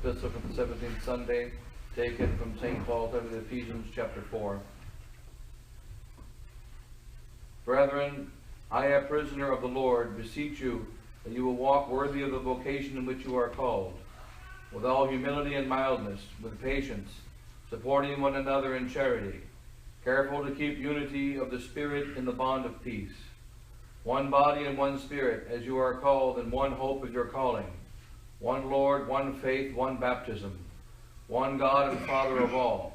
epistle for the 17th Sunday, taken from St. Paul's letter to Ephesians chapter 4. Brethren, I, a prisoner of the Lord, beseech you that you will walk worthy of the vocation in which you are called, with all humility and mildness, with patience, supporting one another in charity, careful to keep unity of the Spirit in the bond of peace. One body and one Spirit, as you are called, and one hope of your calling. One Lord, one faith, one baptism. One God and Father of all,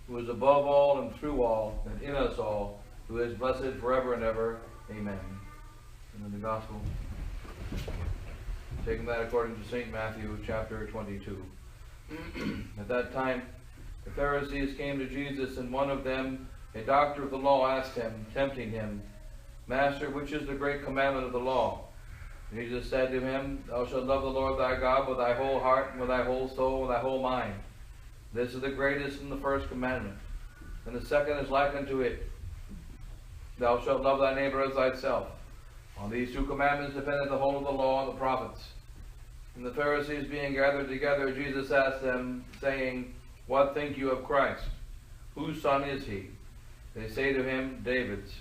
who is above all and through all, and in us all, who is blessed forever and ever. Amen. And then the Gospel, taking that according to St. Matthew chapter 22. At that time, the Pharisees came to Jesus, and one of them, a doctor of the law, asked him, tempting him, Master, which is the great commandment of the law? Jesus said to him, Thou shalt love the Lord thy God with thy whole heart, and with thy whole soul, and with thy whole mind. This is the greatest and the first commandment. And the second is like unto it, Thou shalt love thy neighbor as thyself. On these two commandments dependeth the whole of the law and the prophets. And the Pharisees being gathered together, Jesus asked them, saying, What think you of Christ? Whose son is he? They say to him, David's.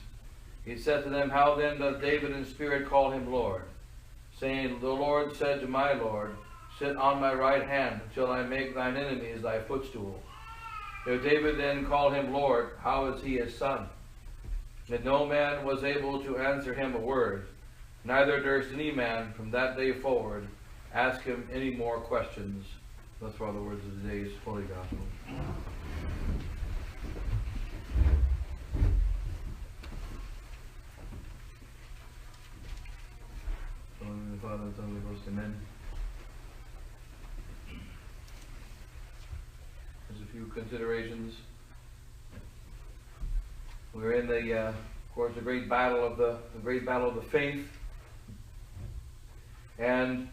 He said to them, How then does David in spirit call him Lord? Saying, The Lord said to my Lord, Sit on my right hand, until I make thine enemies thy footstool. If David then called him Lord, how is he his son? And no man was able to answer him a word, neither durst any man from that day forward ask him any more questions. Thus far the words of today's Holy Gospel. The Father, and Son, and the Holy Ghost, amen. There's a few considerations. We're in the, of course, the great battle of the faith, and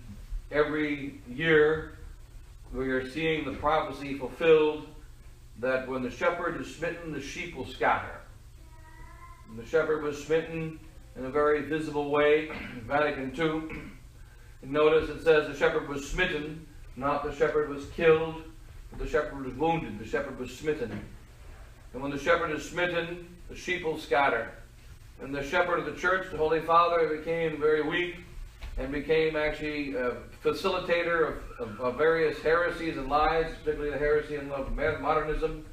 every year we are seeing the prophecy fulfilled that when the shepherd is smitten, the sheep will scatter. And the shepherd was smitten in a very visible way in Vatican II. And notice it says the shepherd was smitten, not the shepherd was killed, but the shepherd was wounded, the shepherd was smitten. And when the shepherd is smitten, the sheep will scatter. And the shepherd of the church, the Holy Father, became very weak and became actually a facilitator of various heresies and lies, particularly the heresy of modernism.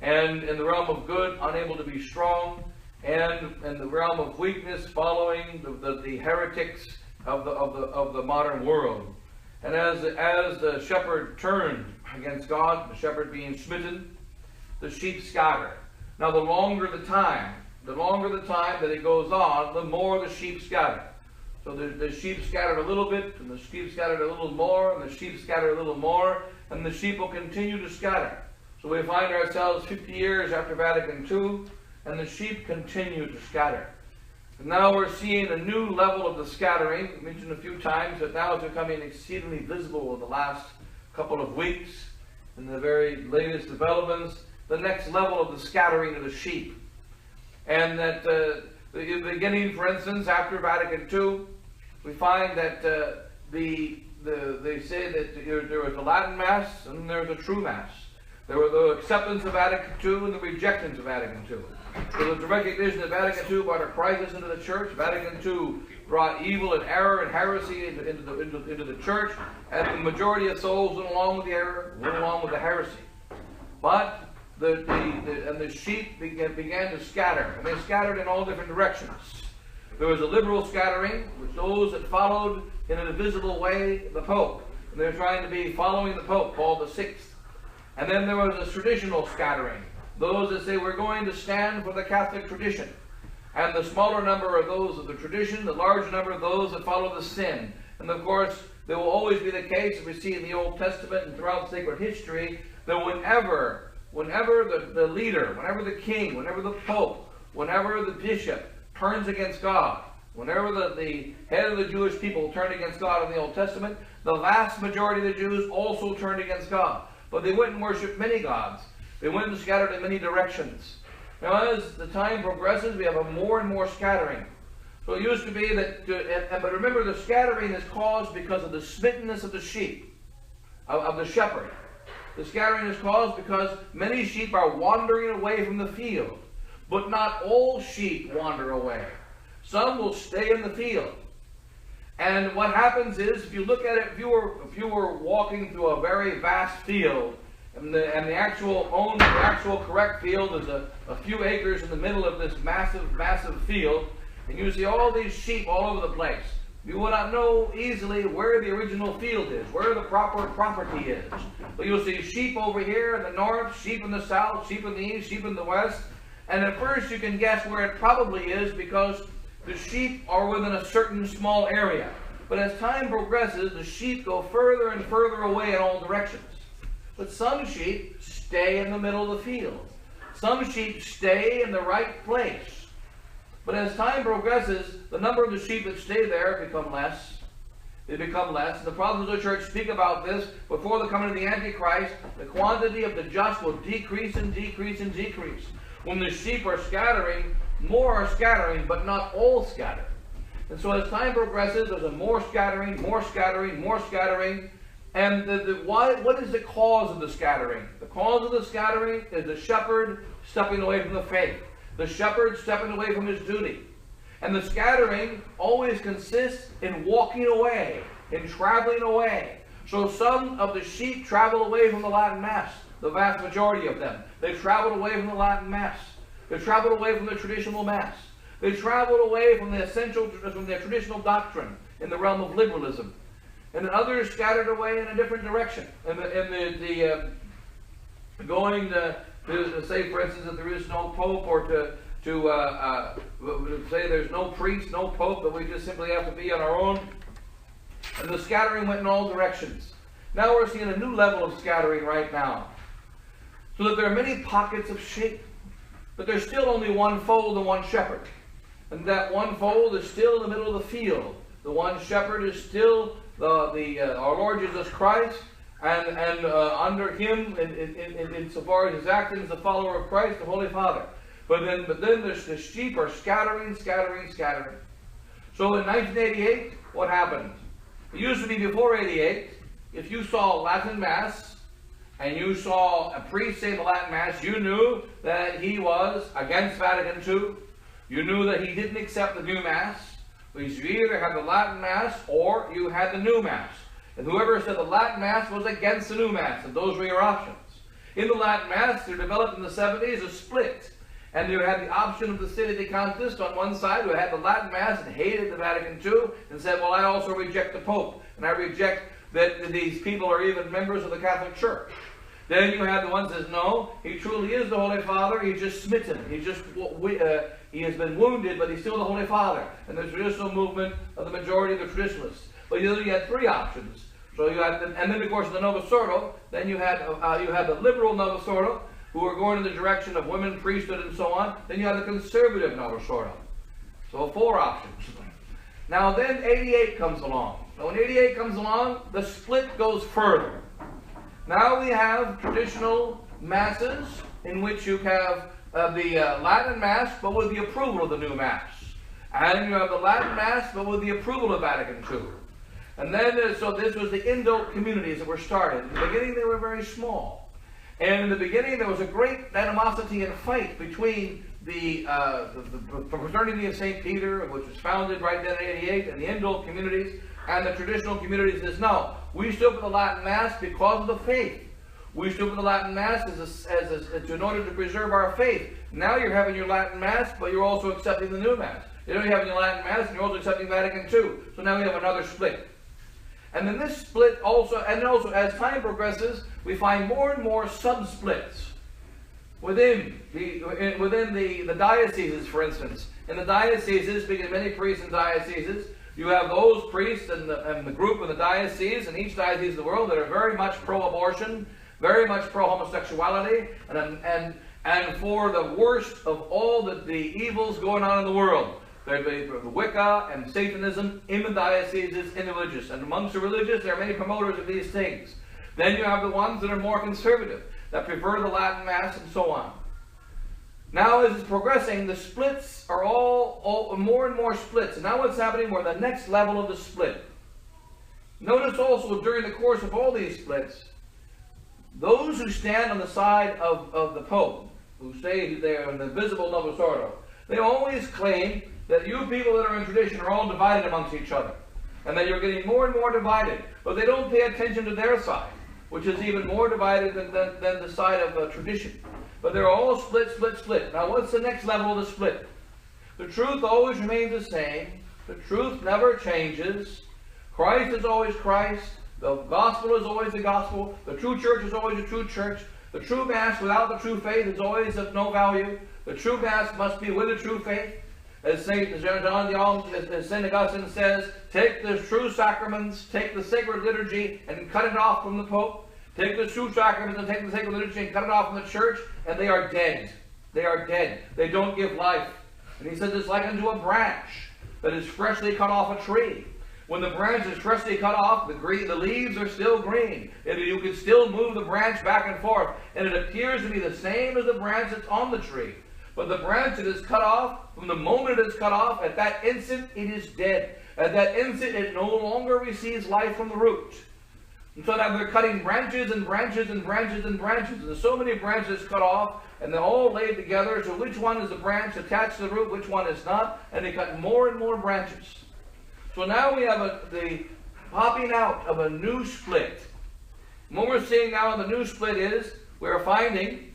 And in the realm of good, unable to be strong, and in the realm of weakness, following the heretics of the modern world. And as the shepherd turned against God, the shepherd being smitten, the sheep scatter. Now the longer the time that it goes on, the more the sheep scatter. So the sheep scattered a little bit, and the sheep scattered a little more, and the sheep scattered a little more, and the sheep will continue to scatter. So we find ourselves 50 years after Vatican II, and the sheep continue to scatter. And now we're seeing a new level of the scattering. I mentioned a few times that now it's becoming exceedingly visible in the last couple of weeks, in the very latest developments, the next level of the scattering of the sheep. And that the beginning, for instance, after Vatican II, we find that they say that there was a Latin Mass and there's a true Mass. There were the acceptance of Vatican II and the rejectance of Vatican II. So the recognition that Vatican II brought a crisis into the church. Vatican II brought evil and error and heresy into the church, and the majority of souls went along with the error, went along with the heresy. But the sheep began to scatter, and they scattered in all different directions. There was a liberal scattering, with those that followed in an invisible way the Pope, and they're trying to be following the Pope, Paul VI. And then there was a traditional scattering, those that say we're going to stand for the Catholic tradition, and the smaller number of those of the tradition, the larger number of those that follow the sin. And of course, there will always be the case, as we see in the Old Testament and throughout sacred history, that whenever the leader, whenever the king, whenever the pope, whenever the bishop turns against God, whenever the head of the Jewish people turned against God in the Old Testament, the vast majority of the Jews also turned against God. But they went and worshipped many gods. They went and scattered in many directions. Now as the time progresses, we have a more and more scattering. So it used to be that, but remember, the scattering is caused because of the smittenness of the sheep. of the shepherd. The scattering is caused because many sheep are wandering away from the field. But not all sheep wander away. Some will stay in the field. And what happens is, if you look at it, if you were walking through a very vast field, and the actual correct field is a few acres in the middle of this massive field, and you see all these sheep all over the place, you will not know easily where the original field is, where the proper property is. But you'll see sheep over here in the north, sheep in the south, sheep in the east, sheep in the west. And at first you can guess where it probably is because the sheep are within a certain small area. But as time progresses, the sheep go further and further away in all directions. But some sheep stay in the middle of the field. Some sheep stay in the right place. But as time progresses, the number of the sheep that stay there become less. They become less. The fathers of the church speak about this. Before the coming of the Antichrist, the quantity of the just will decrease and decrease and decrease. When the sheep are scattering, more are scattering, but not all scatter. And so as time progresses, there's a more scattering, more scattering, more scattering. And what is the cause of the scattering? The cause of the scattering is the shepherd stepping away from the faith. The shepherd stepping away from his duty. And the scattering always consists in walking away, in traveling away. So some of the sheep travel away from the Latin Mass, the vast majority of them. They traveled away from the Latin Mass. They traveled away from the traditional Mass. They traveled away from the traditional doctrine in the realm of liberalism. And then others scattered away in a different direction. Going to say, for instance, that there is no pope, or to say there's no priest, no pope, that we just simply have to be on our own. And the scattering went in all directions. Now we're seeing a new level of scattering right now. So that there are many pockets of sheep. But there's still only one fold and one shepherd. And that one fold is still in the middle of the field. The one shepherd is still our Lord Jesus Christ, and under him, insofar as his acting as a follower of Christ, the Holy Father. But then the sheep are scattering. So in 1988, what happened? It used to be before 88, if you saw Latin Mass, and you saw a priest say the Latin Mass, you knew that he was against Vatican II. You knew that he didn't accept the new Mass. Because you either had the Latin Mass or you had the new Mass. And whoever said the Latin Mass was against the new Mass, and those were your options. In the Latin Mass, there developed in the 70s a split. And you had the option of the City de Cantist on one side, who had the Latin Mass and hated the Vatican II, and said, well, I also reject the Pope, and I reject that these people are even members of the Catholic Church. Then you had the ones that says, no, he truly is the Holy Father, he's just smitten, he has been wounded, but he's still the Holy Father. And the traditional movement of the majority of the traditionalists. But you had three options. So you had, and then of course the Novus Ordo, then you had the liberal Novus Ordo, who were going in the direction of women, priesthood, and so on. Then you had the conservative Novus Ordo. So four options. Now then 88 comes along. So when 88 comes along, the split goes further. Now we have traditional masses in which you have the Latin Mass, but with the approval of the new Mass. And you have the Latin Mass, but with the approval of Vatican II. And then, so this was the indult communities that were started. In the beginning, they were very small. And in the beginning, there was a great animosity and fight between the fraternity of St. Peter, which was founded right then in 88, and the indult communities, and the traditional communities. Says, no, we still put the Latin Mass because of the faith. We still put the Latin Mass in order to preserve our faith. Now you're having your Latin Mass, but you're also accepting the new Mass. You're having your Latin Mass, and you're also accepting Vatican II. So now we have another split. And then this split also as time progresses, we find more and more sub-splits within the dioceses, for instance. In the dioceses, because many priests in dioceses, you have those priests and the group in the diocese, in each diocese of the world, that are very much pro-abortion, very much pro-homosexuality, and for the worst of all the evils going on in the world. There'd be the Wicca and Satanism in the dioceses, in the religious. And amongst the religious, there are many promoters of these things. Then you have the ones that are more conservative, that prefer the Latin Mass and so on. Now, as it's progressing, the splits are all more and more splits. And now what's happening? We're at the next level of the split. Notice also during the course of all these splits, those who stand on the side of the Pope, who say they're an invisible Novus Ordo, they always claim that you people that are in tradition are all divided amongst each other, and that you're getting more and more divided. But they don't pay attention to their side, which is even more divided than the side of tradition. But they're all split, split, split. Now what's the next level of the split? The truth always remains the same. The truth never changes. Christ is always Christ. The gospel is always the gospel. The true church is always the true church. The true Mass without the true faith is always of no value. The true Mass must be with the true faith. As St. Augustine says, take the true sacraments, take the sacred liturgy and cut it off from the Pope. Take the true sacraments and take the sacred liturgy and cut it off from the church, and they are dead. They are dead. They don't give life. And he says it's like unto a branch that is freshly cut off a tree. When the branch is freshly cut off, the leaves are still green. You can still move the branch back and forth, and it appears to be the same as the branch that's on the tree. But the branch that is cut off, from the moment it is cut off, at that instant it is dead. At that instant it no longer receives life from the root. And so now they're cutting branches and branches and branches and branches. And there's so many branches cut off, and they're all laid together. So which one is the branch attached to the root, which one is not? And they cut more and more branches. So now we have the popping out of a new split. And what we're seeing now in the new split is, we're finding,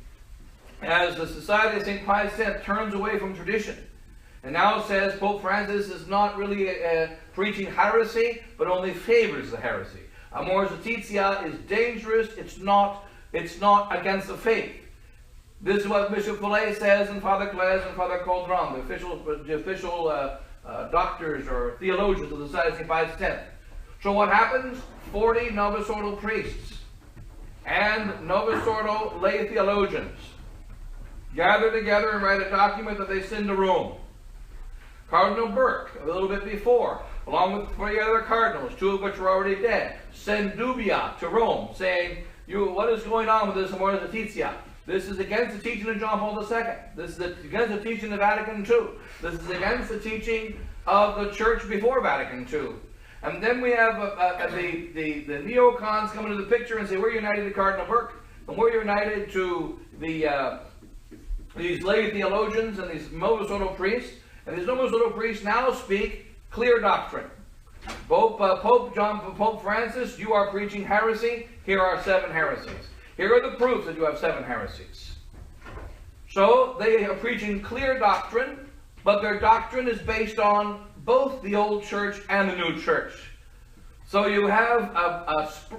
as the Society of St. Pius X turns away from tradition, and now says Pope Francis is not really preaching heresy, but only favors the heresy. Amoris Laetitia is dangerous. It's not against the faith. This is what Bishop Fillet says, and Father Claes and Father Caudron, the official doctors or theologians of the Society of St. Pius X. So what happens? 40 Novus Ordo priests and Novus Ordo lay theologians gather together and write a document that they send to Rome. Cardinal Burke, a little bit before, along with 3 other cardinals, 2 of which were already dead, send dubia to Rome, saying, what is going on with this Amoris Laetitia? This is against the teaching of John Paul II. This is against the teaching of Vatican II. This is against the teaching of the Church before Vatican II. And then we have the neocons come into the picture and say, we're united to Cardinal Burke, and we're united to these lay theologians and these Novus Ordo priests. And these Novus Ordo priests now speak clear doctrine. Pope Francis, you are preaching heresy. Here are 7 heresies. Here are the proofs that you have 7 heresies. So they are preaching clear doctrine, but their doctrine is based on both the old church and the new church. So you have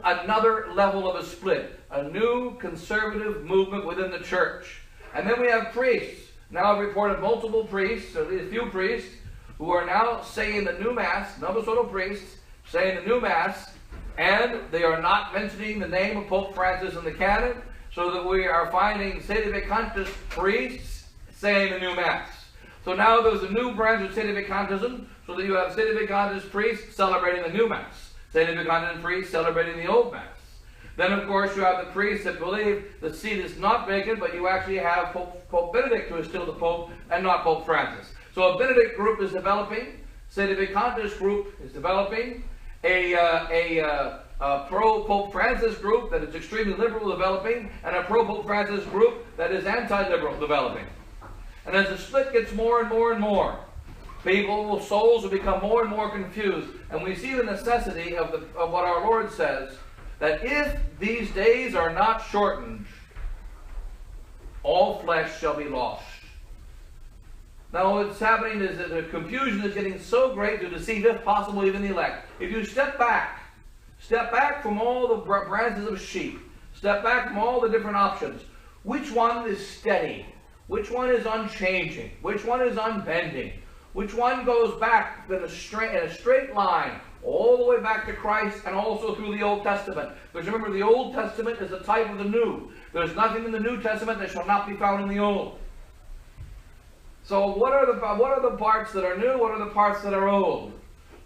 another level of a split, a new conservative movement within the church. And then we have priests. Now I've reported multiple priests, or at least a few priests, who are now saying the new Mass, Novus Ordo priests, saying the new Mass, and they are not mentioning the name of Pope Francis in the canon, so that we are finding Sedevacantis priests saying the new Mass. So now there's a new branch of Sedevacantism, so that you have Sedevacantis priests celebrating the new Mass, Sedevacantis priests celebrating the old Mass. Then, of course, you have the priests that believe the seat is not vacant, but you actually have Pope Benedict, who is still the Pope, and not Pope Francis. So a Benedict group is developing, Sedevacantis group is developing, a pro-Pope Francis group that is extremely liberal developing, and a pro-Pope Francis group that is anti-liberal developing. And as the split gets more and more and more, souls will become more and more confused, and we see the necessity of what our Lord says, that if these days are not shortened, all flesh shall be lost. Now what's happening is that the confusion is getting so great to deceive, if possible, even the elect. If you step back from all the branches of sheep, step back from all the different options, which one is steady? Which one is unchanging? Which one is unbending? Which one goes back in a straight line all the way back to Christ and also through the Old Testament? Because remember, the Old Testament is a type of the New. There's nothing in the New Testament that shall not be found in the Old. So what are the parts that are new? What are the parts that are old?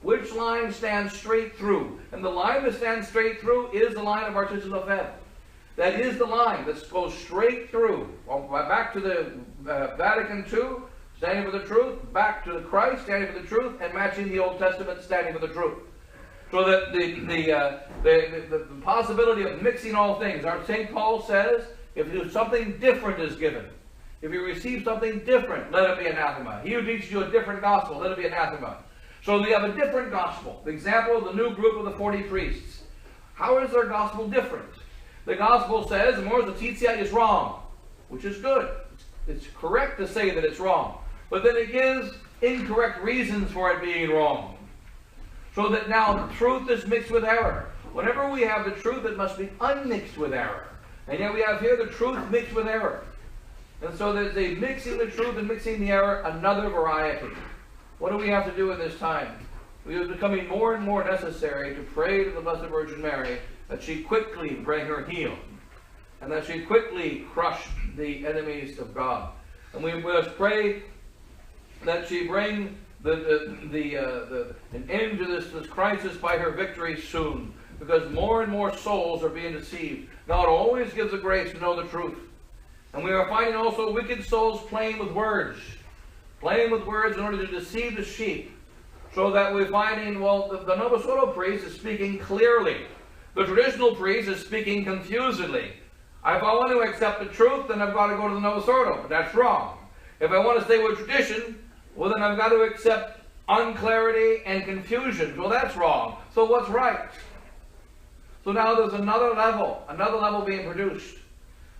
Which line stands straight through? And the line that stands straight through is the line of Artisanal Fed. That is the line that goes straight through. Back to the Vatican II, standing for the truth, back to the Christ, standing for the truth, and matching the Old Testament, standing for the truth. So that the possibility of mixing all things. Our St. Paul says, if something different is given, if you receive something different, let it be anathema. He who teaches you a different gospel, let it be anathema. So we have a different gospel. The example of the new group of the 40 priests. How is their gospel different? The gospel says the Mors Laetitia is wrong, which is good. It's correct to say that it's wrong. But then it gives incorrect reasons for it being wrong. So that now the truth is mixed with error. Whenever we have the truth, it must be unmixed with error. And yet we have here the truth mixed with error. And so there's a mixing the truth and mixing the error, another variety. What do we have to do in this time? It is becoming more and more necessary to pray to the Blessed Virgin Mary that she quickly bring her healed, and that she quickly crush the enemies of God. And we must pray that she bring an end to this crisis by her victory soon, because more and more souls are being deceived. God always gives the grace to know the truth. And we are finding also wicked souls playing with words in order to deceive the sheep, so that we're finding, well, the Novus Ordo priest is speaking clearly. The traditional priest is speaking confusedly. If I want to accept the truth, then I've got to go to the Novus Ordo, but that's wrong. If I want to stay with tradition, well, then I've got to accept unclarity and confusion. Well, that's wrong. So what's right? So now there's another level being produced.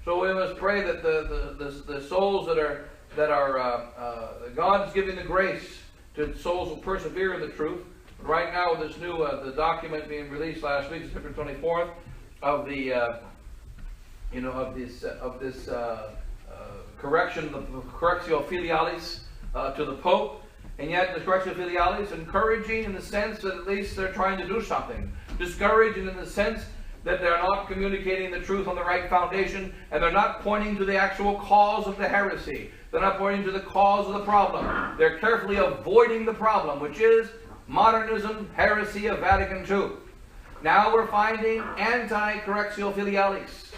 So we must pray that the souls that are God's giving the grace to souls who persevere in the truth. Right now, this new the document being released last week, September 24th, of the this correction, the Correctio Filialis to the Pope, and yet the Correctio Filialis encouraging in the sense that at least they're trying to do something, discouraging in the sense that they're not communicating the truth on the right foundation, and they're not pointing to the actual cause of the heresy. They're not pointing to the cause of the problem. They're carefully avoiding the problem, which is modernism, heresy of Vatican II. Now we're finding anti-Correctio Filialis,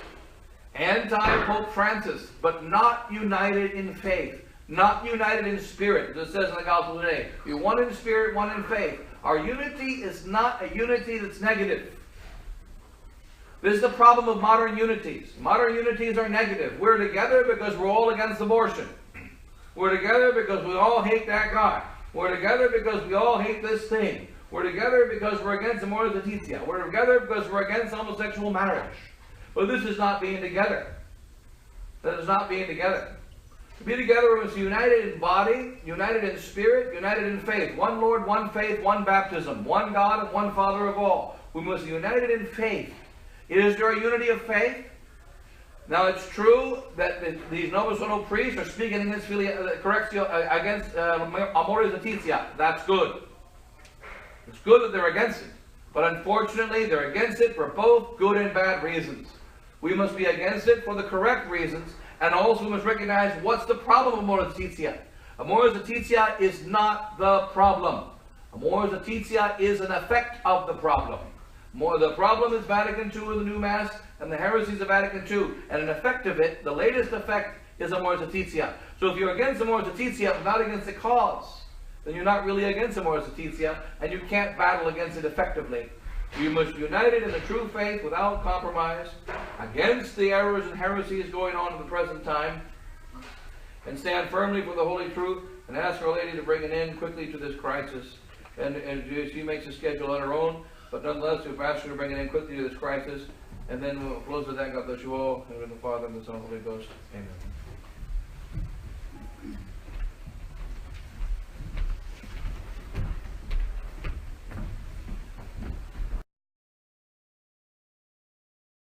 anti-Pope Francis, but not united in faith, not united in spirit, as it says in the Gospel today. You're one in spirit, one in faith. Our unity is not a unity that's negative. This is the problem of modern unities. Modern unities are negative. We're together because we're all against abortion. We're together because we all hate that guy. We're together because we all hate this thing. We're together because we're against Mors Laetitia. We're together because we're against homosexual marriage. But this is not being together. That is not being together. To be together, we must be united in body, united in spirit, united in faith. One Lord, one faith, one baptism. One God and one Father of all. We must be united in faith. Is there a unity of faith? Now it's true that these Novus Ordo priests are speaking against against Mors Laetitia. That's good. It's good that they're against it. But unfortunately, they're against it for both good and bad reasons. We must be against it for the correct reasons, and also we must recognize what's the problem of Mors Laetitia. Mors Laetitia is not the problem. Mors Laetitia is an effect of the problem. The problem is Vatican II and the new Mass, and the heresies of Vatican II. And an effect of it, the latest effect, is a Mors Laetitia. So if you're against the Mors Laetitia, but not against the cause, then you're not really against the Mors Laetitia, and you can't battle against it effectively. You must be united in the true faith without compromise, against the errors and heresies going on in the present time, and stand firmly for the holy truth, and ask Our Lady to bring an end quickly to this crisis. And she makes a schedule on her own, but nonetheless, we've asked her to bring an end quickly to this crisis. And then we'll close with that. God bless you all. In the name of the Father, and the Son, and the Holy Ghost. Amen.